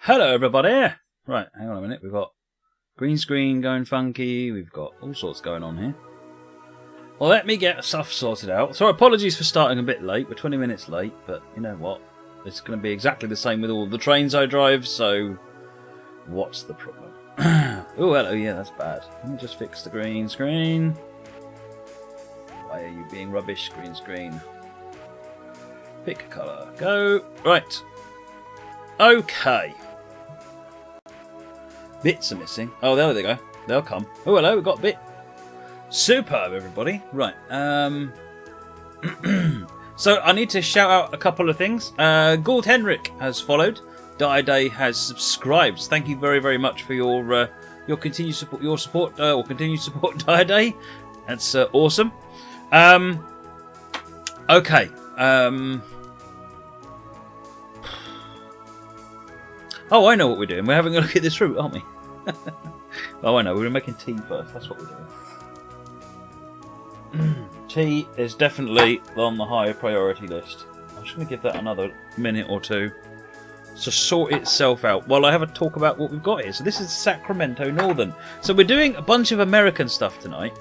Hello everybody! Right, hang on a minute, we've got green screen going funky, we've got all sorts going on here. Well, let me get stuff sorted out. So apologies for starting a bit late, we're 20 minutes late, but you know what? It's going to be exactly the same with all the trains I drive, so what's the problem? Oh, hello, yeah, that's bad. Let me just fix the green screen. Why are you being rubbish, green screen? Pick a colour, go! Right. Okay. Bits are missing. Oh, there they go. They'll come. Oh, hello, we've got a bit. Superb, everybody. Right. So I need to shout out a couple of things. Gould Henrik has followed. Day has subscribed. Thank you very, very much for your continued support. Continued support, Day. That's awesome. Okay. Oh, I know what we're doing. We're having a look at this route, aren't we? Oh, I know. We're making tea first. That's what we're doing. Tea is definitely on the high priority list. I'm just going to give that another minute or two to sort itself out while I have a talk about what we've got here. So this is Sacramento Northern. So we're doing a bunch of American stuff tonight.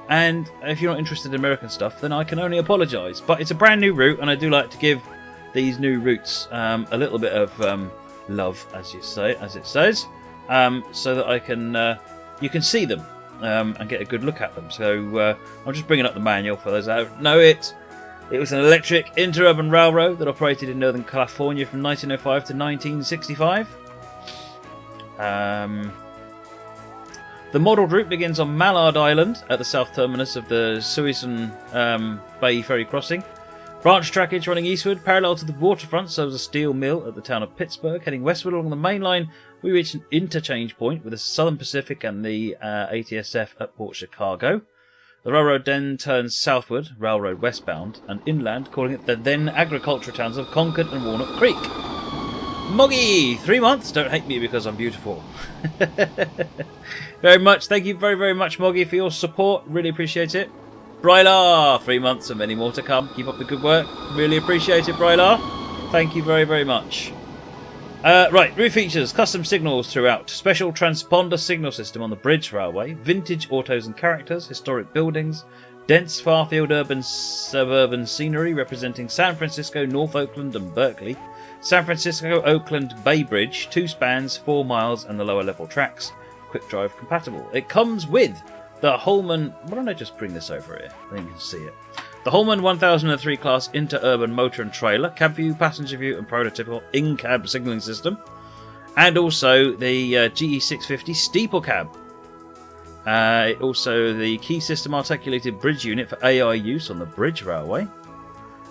And if you're not interested in American stuff, then I can only apologise. But it's a brand new route, and I do like to give these new routes a little bit of love, as it says, so that I can you can see them and get a good look at them. So I'm just bringing up the manual for those that don't know it. It was an electric interurban railroad that operated in Northern California from 1905 to 1965. The modelled route begins on Mallard Island at the south terminus of the Suisun Bay ferry crossing. Branch trackage running eastward, parallel to the waterfront, serves a steel mill at the town of Pittsburgh. Heading westward along the main line, we reach an interchange point with the Southern Pacific and the ATSF at Port Chicago. The railroad then turns southward, railroad westbound, and inland, calling it the then agricultural towns of Concord and Walnut Creek. Moggy, 3 months. Don't hate me because I'm beautiful. Very much. Thank you very, very much, Moggy, for your support. Really appreciate it. Brylar, 3 months and many more to come. Keep up the good work. Really appreciate it, Brylar. Thank you very, very much. Right, route features. Custom signals throughout. Special transponder signal system on the Bridge Railway. Vintage autos and characters. Historic buildings. Dense, far-field urban suburban scenery representing San Francisco, North Oakland and Berkeley. San Francisco, Oakland, Bay Bridge. 2 spans, 4 miles and the lower level tracks. Quick drive compatible. It comes with the Holman... Why don't I just bring this over here? I think you can see it. The Holman 1003 class interurban motor and trailer, cab view, passenger view and prototypical in-cab signalling system. And also the GE650 steeple cab. Also the key system articulated bridge unit for AI use on the Bridge Railway.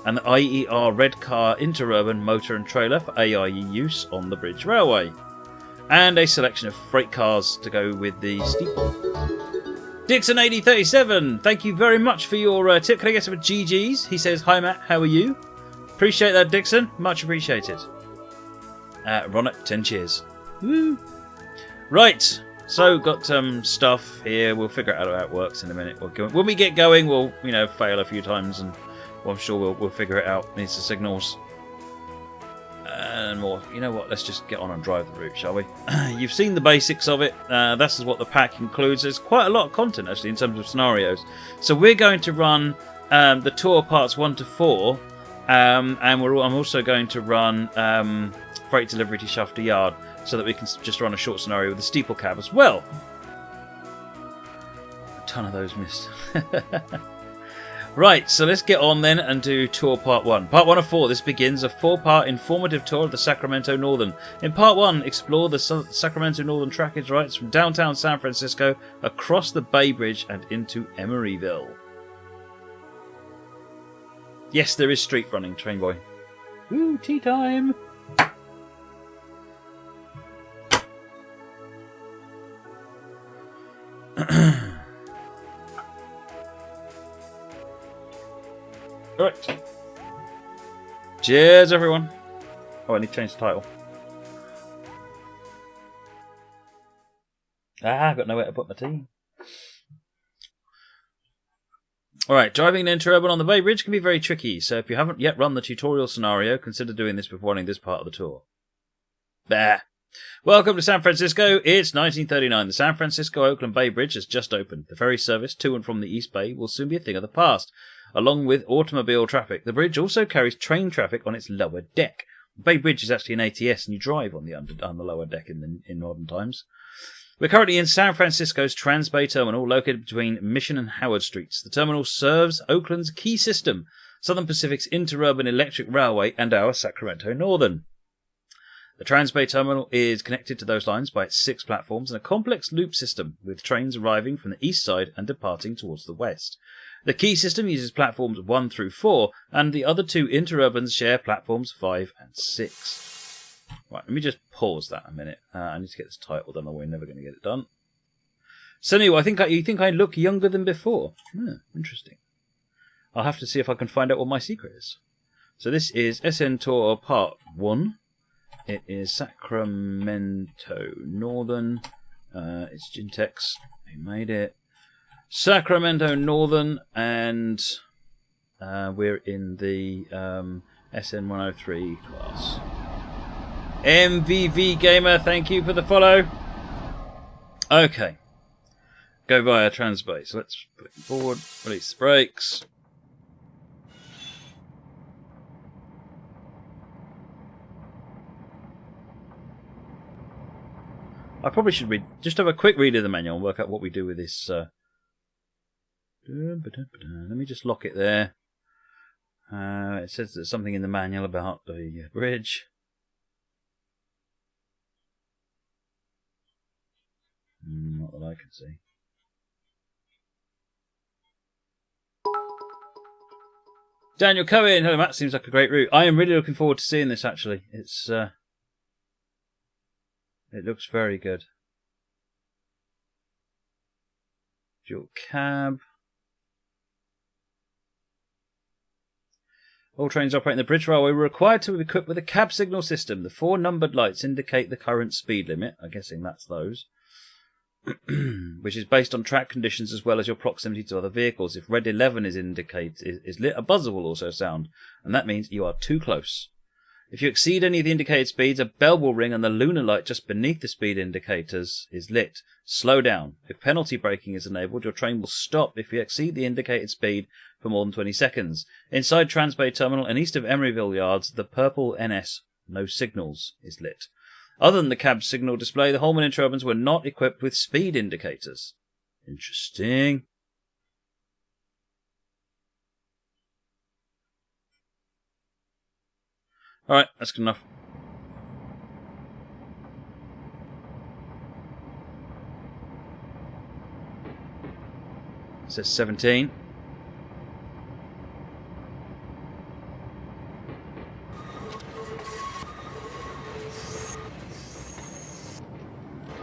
And the IER red car interurban motor and trailer for AI use on the Bridge Railway. And a selection of freight cars to go with the steeple. Dixon8037, thank you very much for your tip. Can I get some GGs? He says, hi Matt, how are you? Appreciate that, Dixon. Much appreciated. Ronak, 10 cheers. Woo. Right, so got some stuff here. We'll figure out how it works in a minute. When we get going, we'll fail a few times, and I'm sure we'll figure it out. Needs the signals and more. You know what? Let's just get on and drive the route, shall we? You've seen the basics of it. This is what the pack includes. There's quite a lot of content actually in terms of scenarios. So we're going to run the tour parts 1 to 4, and I'm also going to run freight delivery to Shafter Yard, so that we can just run a short scenario with the steeple cab as well. A ton of those missed. Right, so let's get on then and do tour part 1. Part 1 of 4, this begins a 4-part informative tour of the Sacramento Northern. In part 1, explore the Sacramento Northern trackage rights from downtown San Francisco across the Bay Bridge and into Emeryville. Yes, there is street running, train boy. Woo, tea time! Right. Cheers, everyone. Oh, I need to change the title. I've got nowhere to put my tea. Alright, driving an interurban on the Bay Bridge can be very tricky, so if you haven't yet run the tutorial scenario, consider doing this before running this part of the tour. Bah. Welcome to San Francisco. It's 1939. The San Francisco-Oakland Bay Bridge has just opened. The ferry service to and from the East Bay will soon be a thing of the past. Along with automobile traffic, the bridge also carries train traffic on its lower deck. The Bay Bridge is actually an ATS, and you drive on the lower deck in modern times. We're currently in San Francisco's Transbay Terminal, located between Mission and Howard Streets. The terminal serves Oakland's key system, Southern Pacific's interurban electric railway, and our Sacramento Northern. The Transbay Terminal is connected to those lines by its 6 platforms and a complex loop system, with trains arriving from the east side and departing towards the west. The key system uses platforms 1 through 4, and the other 2 interurbans share platforms 5 and 6. Right, let me just pause that a minute. I need to get this title done, or we're never going to get it done. So anyway, you think I look younger than before? Interesting. I'll have to see if I can find out what my secret is. So this is SN Tour Part 1. It is Sacramento Northern. It's GNTX. They made it. Sacramento Northern, and we're in the SN103 class. MVV Gamer, thank you for the follow. Okay. Go via Transbay. So let's put it forward, release the brakes. I probably should just have a quick read of the manual and work out what we do with this. Let me just lock it there. It says there's something in the manual about the bridge. Not that I can see. Daniel Cohen, hello Matt, seems like a great route. I am really looking forward to seeing this actually. It looks very good. Dual cab. All trains operating the Bridge Railway were required to be equipped with a cab signal system. The 4 numbered lights indicate the current speed limit. I'm guessing that's those. Which is based on track conditions as well as your proximity to other vehicles. If red 11 is lit, a buzzer will also sound, and that means you are too close. If you exceed any of the indicated speeds, a bell will ring and the lunar light just beneath the speed indicators is lit. Slow down. If penalty braking is enabled, your train will stop if you exceed the indicated speed for more than 20 seconds. Inside Transbay Terminal and east of Emeryville Yards, the purple NS, no signals, is lit. Other than the cab signal display, the Holman interurbans were not equipped with speed indicators. Interesting. Alright, that's good enough. It says 17.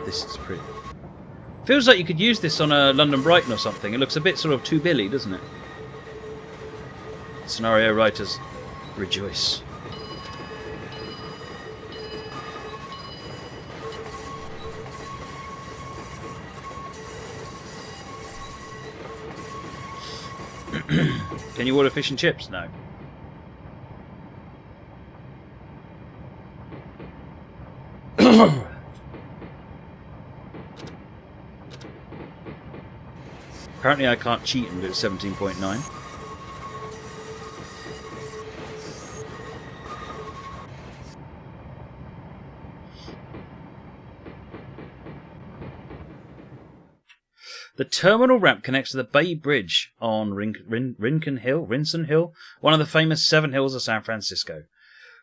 This is pretty. Feels like you could use this on a London Brighton or something. It looks a bit sort of too Billy, doesn't it? Scenario writers rejoice. Can you order fish and chips? No. Apparently I can't cheat and do 17.9. The terminal ramp connects to the Bay Bridge on Rinson Hill, one of the famous 7 hills of San Francisco.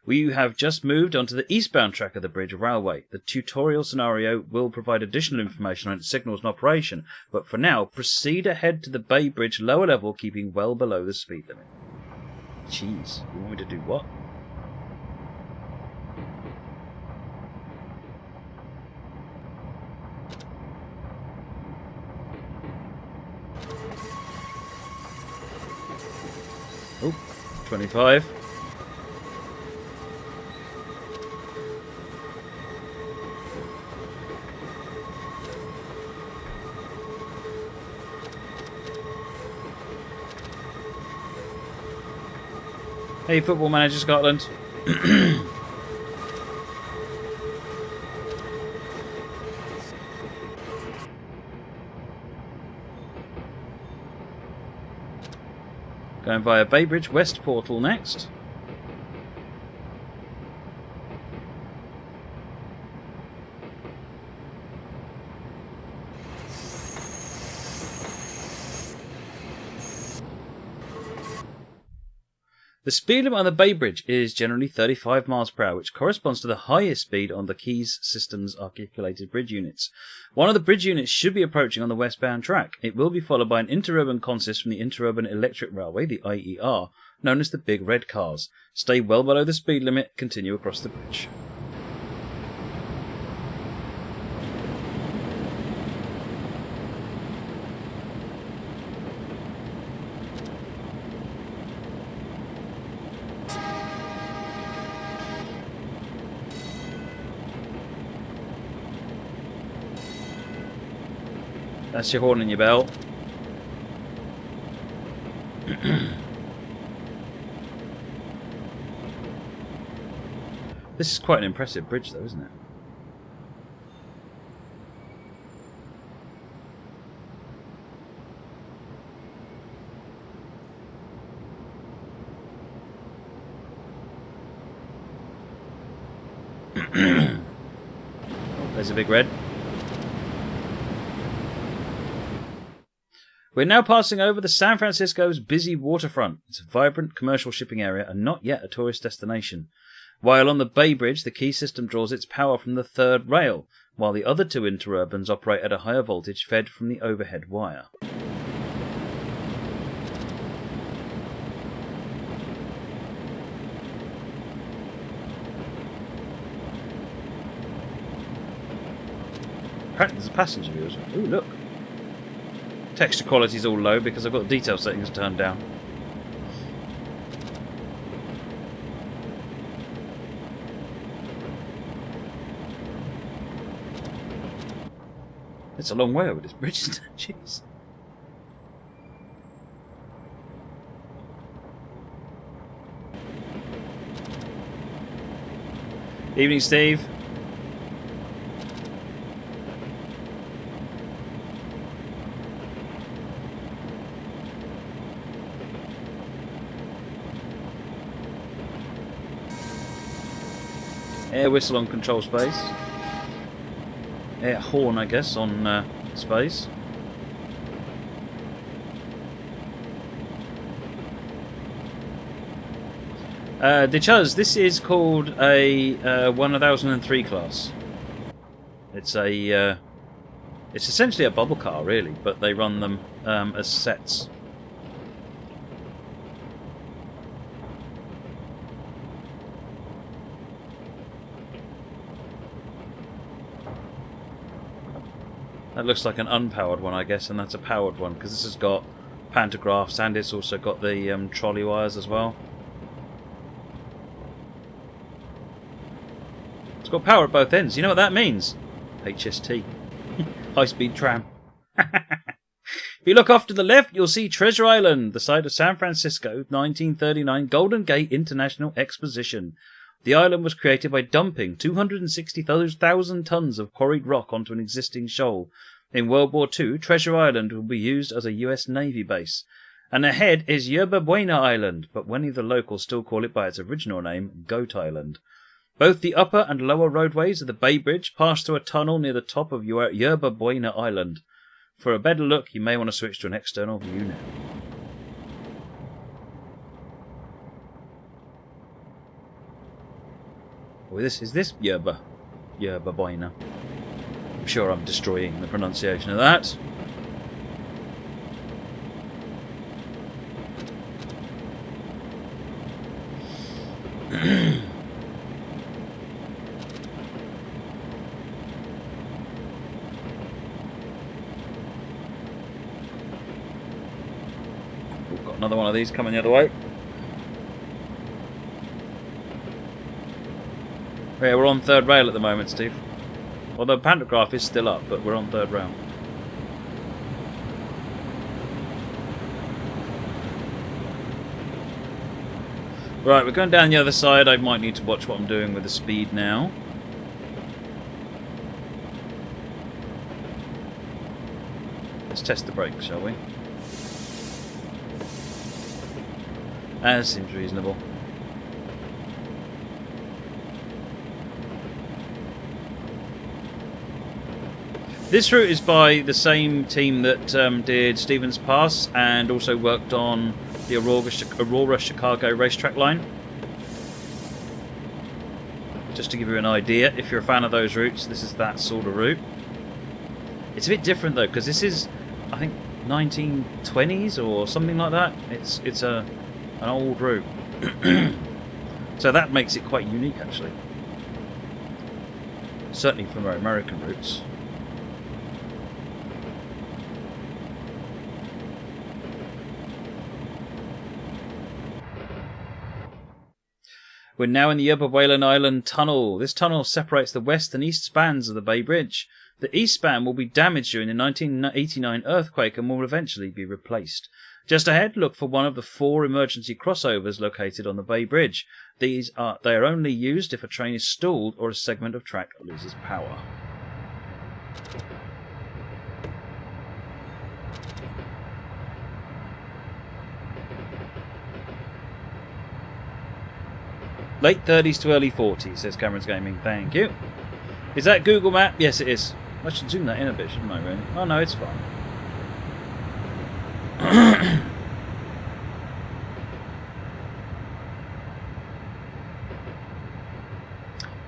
We have just moved onto the eastbound track of the Bridge Railway. The tutorial scenario will provide additional information on its signals and operation, but for now, proceed ahead to the Bay Bridge lower level, keeping well below the speed limit. Jeez, you want me to do what? Oh, 25. Hey, Football Manager Scotland. Going via Bay Bridge West Portal next. The speed limit on the Bay Bridge is generally 35 miles per hour, which corresponds to the highest speed on the Keys system's articulated bridge units. One of the bridge units should be approaching on the westbound track. It will be followed by an interurban consist from the Interurban Electric Railway, the IER, known as the Big Red Cars. Stay well below the speed limit, continue across the bridge. That's your horn and your bell. This is quite an impressive bridge though, isn't it? Oh, there's a big red. We're now passing over the San Francisco's busy waterfront. It's a vibrant commercial shipping area and not yet a tourist destination. While on the Bay Bridge, the Key system draws its power from the third rail, while the other two interurbans operate at a higher voltage fed from the overhead wire. Apparently there's a passenger view as well. Ooh, look. Texture quality is all low because I've got the detail settings turned down. It's a long way over this bridge, isn't it? Jeez. Evening, Steve. Air whistle on control space. Air horn, I guess, on space. This is called a 1003 class. It's a it's essentially a bubble car, really, but they run them as sets. That looks like an unpowered one, I guess, and that's a powered one, because this has got pantographs and it's also got the trolley wires as well. It's got power at both ends. You know what that means? HST. High-speed tram. If you look off to the left, you'll see Treasure Island, the site of San Francisco 1939 Golden Gate International Exposition. The island was created by dumping 260,000 tons of quarried rock onto an existing shoal. In World War II, Treasure Island will be used as a US Navy base. And ahead is Yerba Buena Island, but many of the locals still call it by its original name, Goat Island. Both the upper and lower roadways of the Bay Bridge pass through a tunnel near the top of Yerba Buena Island. For a better look, you may want to switch to an external view now. Oh, is this Yerba Buena? I'm sure I'm destroying the pronunciation of that. We've got another one of these coming the other way. Yeah, we're on third rail at the moment, Steve. Although pantograph is still up, but we're on third rail. Right, we're going down the other side. I might need to watch what I'm doing with the speed now. Let's test the brakes, shall we? That seems reasonable. This route is by the same team that did Stevens Pass and also worked on the Aurora Chicago racetrack line. Just to give you an idea, if you're a fan of those routes, this is that sort of route. It's a bit different though, because this is, I think, 1920s or something like that. It's an old route, so that makes it quite unique, actually. Certainly from our American routes. We're now in the Yerba Whelan Island Tunnel. This tunnel separates the west and east spans of the Bay Bridge. The east span will be damaged during the 1989 earthquake and will eventually be replaced. Just ahead, look for one of the 4 emergency crossovers located on the Bay Bridge. They are only used if a train is stalled or a segment of track loses power. Late 30s to early 40s, says Cameron's Gaming. Thank you. Is that Google Map? Yes, it is. I should zoom that in a bit, shouldn't I, really? Oh, no, it's fine.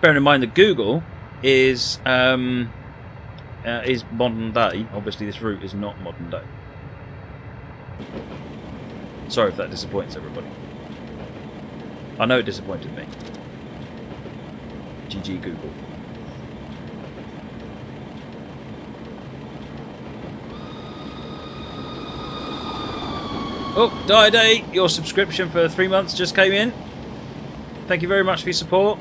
Bearing in mind that Google is modern day. Obviously, this route is not modern day. Sorry if that disappoints everybody. I know it disappointed me. GG Google. Oh, Day, your subscription for 3 months just came in. Thank you very much for your support.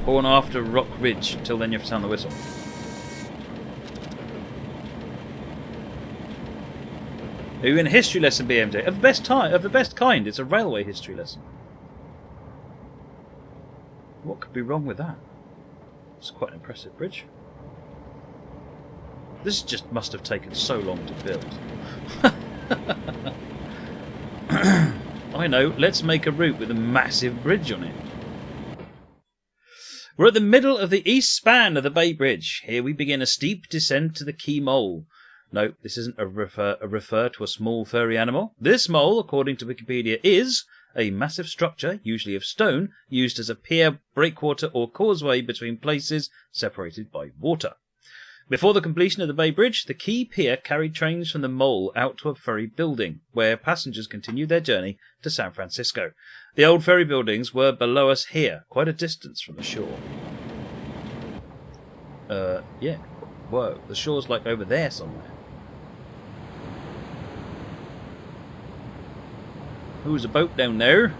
Horn after Rock Ridge. Until then, you have to sound the whistle. Are you in a history lesson, BMJ? Of the best kind. It's a railway history lesson. What could be wrong with that? It's quite an impressive bridge. This just must have taken so long to build. I know. Let's make a route with a massive bridge on it. We're at the middle of the east span of the Bay Bridge. Here we begin a steep descent to the Key Mole. No, this isn't a refer to a small furry animal. This mole, according to Wikipedia, is a massive structure, usually of stone, used as a pier, breakwater or causeway between places separated by water. Before the completion of the Bay Bridge, the Key Pier carried trains from the mole out to a ferry building, where passengers continued their journey to San Francisco. The old ferry buildings were below us here, quite a distance from the shore. Yeah. Whoa, the shore's like over there somewhere. Who's a boat down there?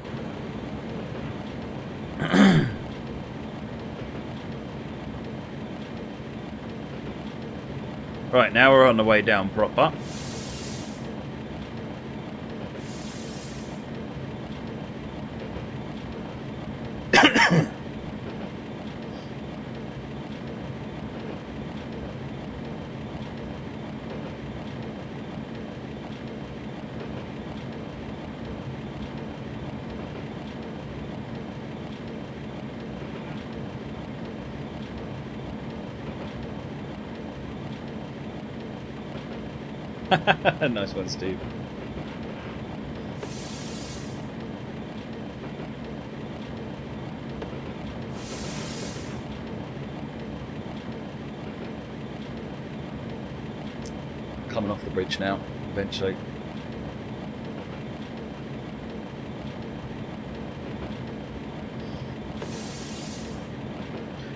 Right, now we're on the way down proper. Nice one, Steve. Coming off the bridge now, eventually.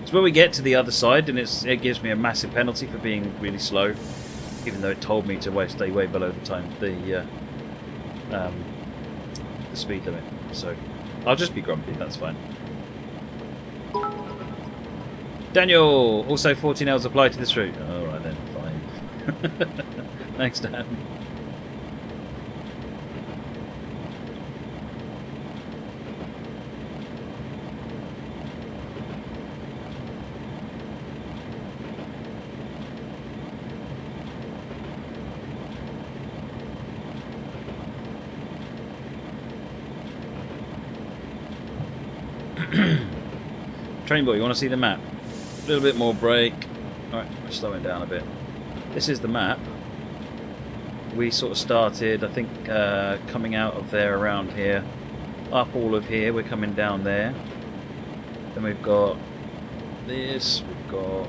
It's when we get to the other side, and it gives me a massive penalty for being really slow. Even though it told me to stay way below the speed limit, so I'll just be grumpy. That's fine. Daniel, also 14 hours apply to this route. All right then, fine. Thanks, Dan. Train boy, you want to see the map? A little bit more brake. Alright, we're slowing down a bit. This is the map. We sort of started, I think, coming out of there around here. Up all of here, we're coming down there. Then we've got this, we've got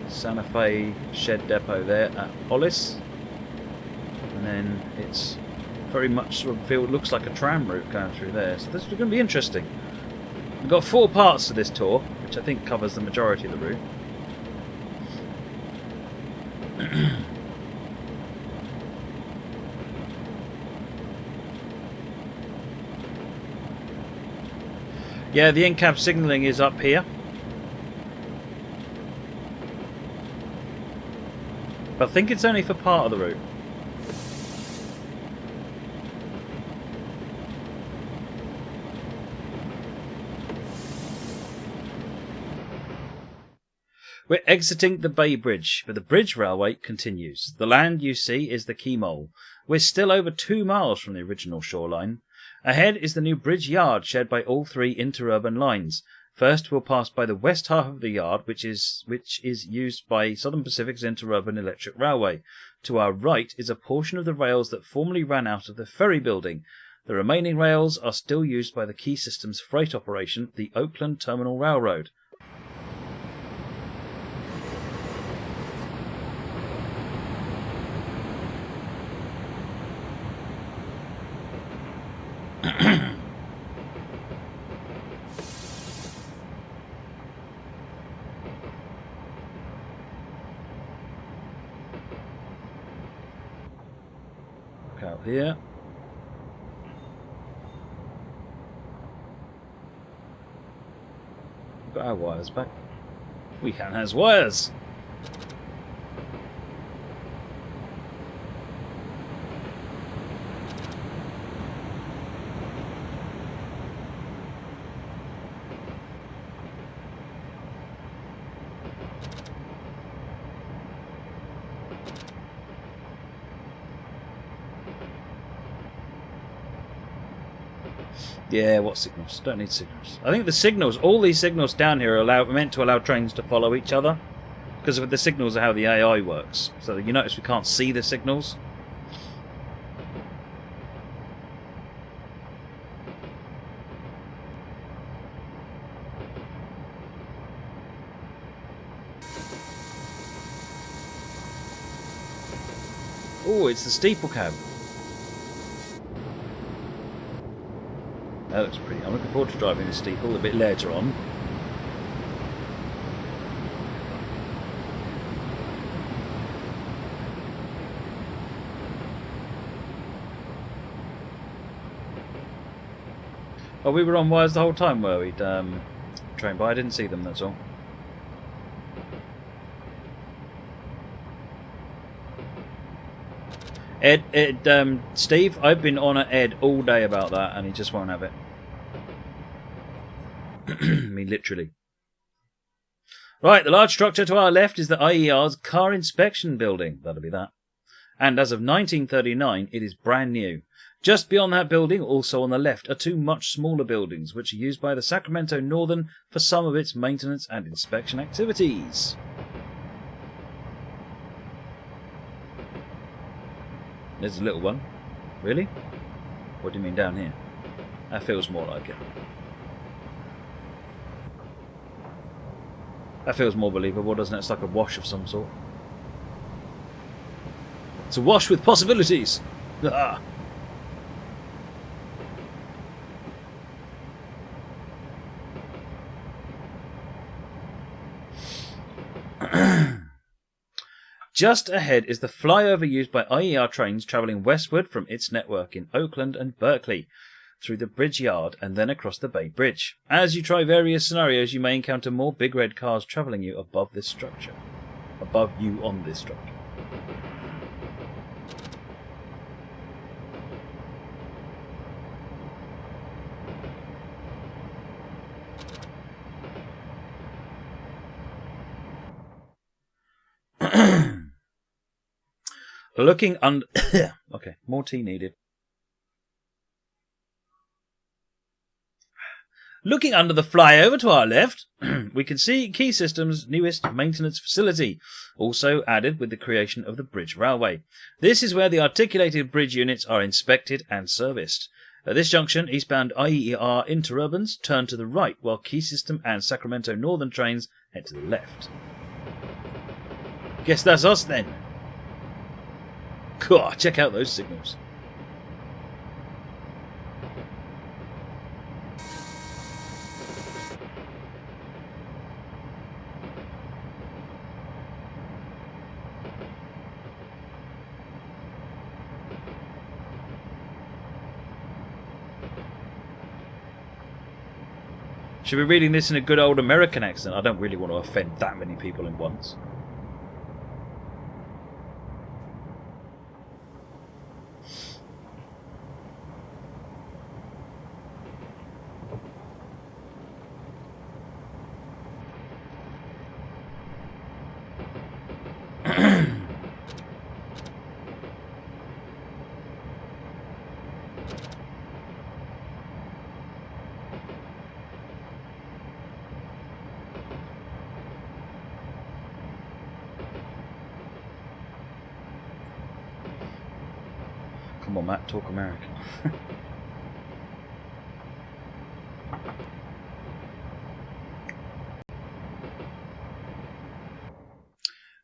Santa Fe Shed Depot there at Hollis. And then it's very much sort of looks like a tram route going through there. So this is going to be interesting. We've got 4 parts to this tour, which I think covers the majority of the route. Yeah, the in-cab signalling is up here. But I think it's only for part of the route. We're exiting the Bay Bridge, but the bridge railway continues. The land you see is the quay mole. We're still over 2 miles from the original shoreline. Ahead is the new bridge yard shared by all 3 interurban lines. First, we'll pass by the west half of the yard, which is used by Southern Pacific's Interurban Electric Railway. To our right is a portion of the rails that formerly ran out of the ferry building. The remaining rails are still used by the Key Systems freight operation, the Oakland Terminal Railroad. Out here. We've got our wires back. Whelan has wires. Yeah, what signals? Don't need signals. I think the signals, all these signals down here are meant to allow trains to follow each other. Because the signals are how the AI works. So you notice we can't see the signals. Oh, it's the steeple cab. That looks pretty. I'm looking forward to driving the steeple a bit later on. Oh, we were on wires the whole time, were we? Train by. I didn't see them, that's all. Steve, I've been on at Ed all day about that, and he just won't have it. I mean, literally. Right, the large structure to our left is the IER's car inspection building. That'll be that. And as of 1939, it is brand new. Just beyond that building, also on the left, are 2 much smaller buildings, which are used by the Sacramento Northern for some of its maintenance and inspection activities. There's a little one. Really? What do you mean down here? That feels more like it. That feels more believable, doesn't it? It's like a wash of some sort. It's a wash with possibilities! Ah. Just ahead is the flyover used by IER trains travelling westward from its network in Oakland and Berkeley, through the bridge yard and then across the Bay Bridge. As you try various scenarios, you may encounter more big red cars travelling you above this structure. Above you on this structure. Looking under... Okay, more tea needed. Looking under the flyover to our left, we can see Key Systems' newest maintenance facility, also added with the creation of the Bridge Railway. This is where the articulated bridge units are inspected and serviced. At this junction, eastbound IER interurbans turn to the right, while Key System and Sacramento Northern trains head to the left. Guess that's us then. Cool, check out those signals. Should be reading this in a good old American accent. I don't really want to offend that many people at once. Come on, Matt, talk American.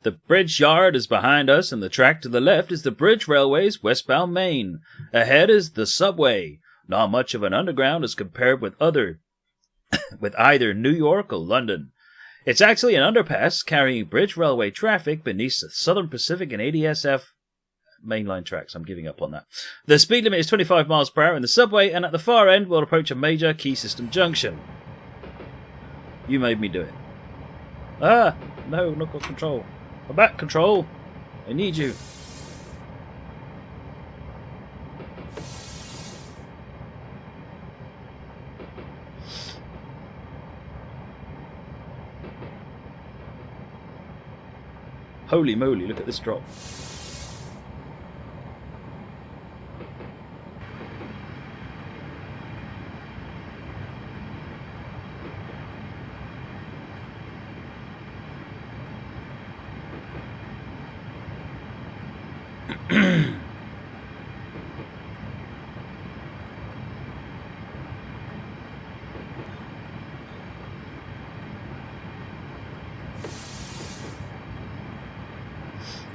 The bridge yard is behind us, and the track to the left is the Bridge Railway's westbound main. Ahead is the subway, not much of an underground as compared with either New York or London. It's actually an underpass carrying Bridge Railway traffic beneath the Southern Pacific and ADSF mainline tracks. I'm giving up on that. The speed limit is 25 miles per hour in the subway, and at the far end we'll approach a major Key System junction. You made me do it. Ah, no, not got control. I'm back, control. I need you. Holy moly, look at this drop.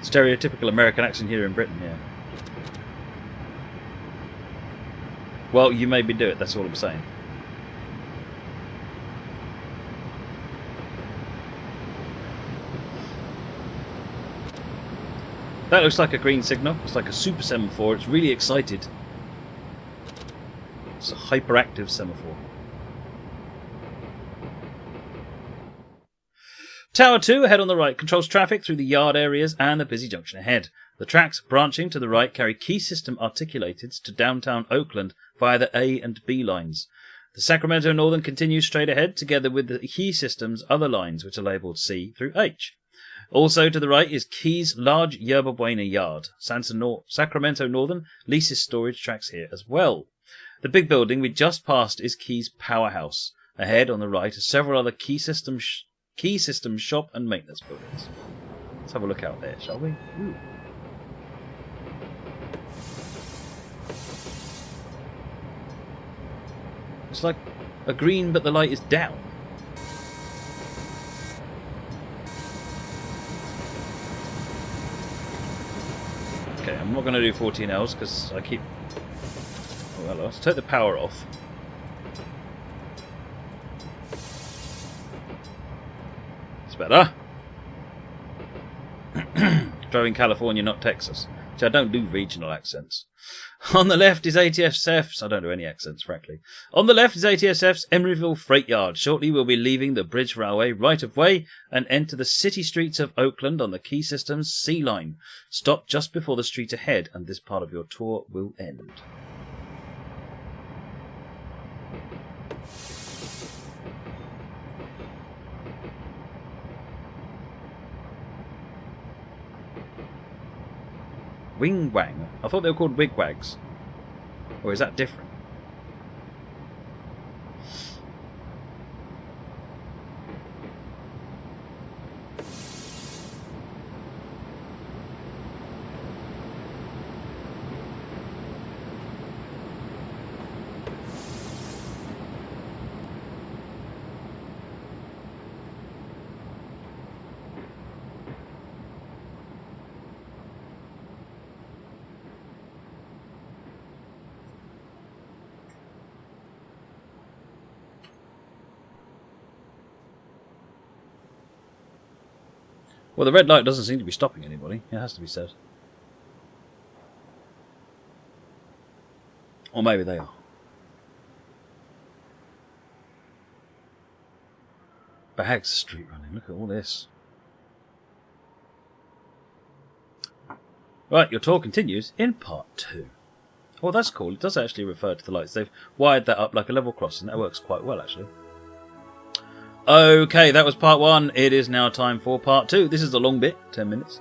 Stereotypical American accent here in Britain, yeah. Well, you made me do it, that's all I'm saying. That looks like a green signal. It's like a super semaphore. It's really excited. It's a hyperactive semaphore. Tower 2, ahead on the right, controls traffic through the yard areas and the busy junction ahead. The tracks branching to the right carry Key System articulateds to downtown Oakland via the A and B lines. The Sacramento Northern continues straight ahead together with the Key System's other lines, which are labelled C through H. Also to the right is Key's large Yerba Buena yard. Sacramento Northern leases storage tracks here as well. The big building we just passed is Key's powerhouse. Ahead on the right are several other Key System shop and maintenance buildings. Let's have a look out there, shall we? Ooh. It's like a green, but the light is down. Okay, I'm not going to do 14Ls because I keep... Oh, hello. Let's take the power off. It's better. Driving California, not Texas. See, I don't do regional accents. On the left is ATSF's... I don't do any accents, frankly. On the left is ATSF's Emeryville Freight Yard. Shortly we'll be leaving the Bridge Railway right of way and enter the city streets of Oakland on the Key System's C line. Stop just before the street ahead and this part of your tour will end. Wing Wang? I thought they were called Wigwags. Or is that different? Well, the red light doesn't seem to be stopping anybody. It has to be said. Or maybe they are. Bags street running. Look at all this. Right, your tour continues in part 2. Well, that's cool. It does actually refer to the lights. They've wired that up like a level crossing. That works quite well, actually. Okay, that was part 1. It is now time for part 2. This is a long bit, 10 minutes.